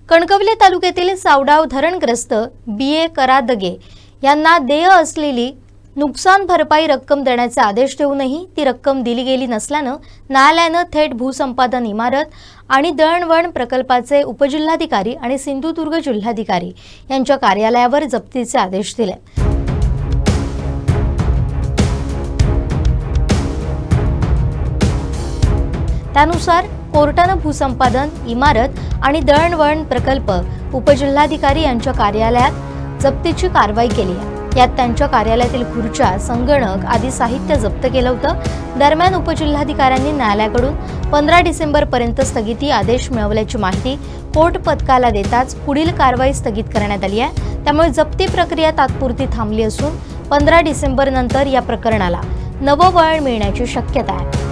कणकवली तालुक्यातील सावडाव धरणग्रस्त BA करादगे यांना देय असलेली नुकसान भरपाई रक्कम देण्याचे आदेश देऊनही ती रक्कम दिली गेली नसल्यानं न्यायालयानं थेट भूसंपादन इमारत आणि दळणवळण प्रकल्पाचे उपजिल्हाधिकारी आणि सिंधुदुर्ग जिल्हाधिकारी यांच्या कार्यालयावर जप्तीचे आदेश दिले। त्यानुसार कोर्टानं भूसंपादन इमारत आणि दळणवळण प्रकल्प उपजिल्हाधिकारी यांच्या कार्यालयात जप्तीची कारवाई केली आहे। यात त्यांच्या कार्यालयातील खुर्च्या, संगणक आदी साहित्य जप्त केलं होतं। दरम्यान उपजिल्हाधिकाऱ्यांनी न्यायालयाकडून 15 डिसेंबरपर्यंत स्थगिती आदेश मिळवल्याची माहिती कोर्ट पथकाला देताच पुढील कारवाई स्थगित करण्यात आली आहे। त्यामुळे जप्ती प्रक्रिया तात्पुरती थांबली असून 15 डिसेंबर नंतर या प्रकरणाला नवं वळण मिळण्याची शक्यता आहे।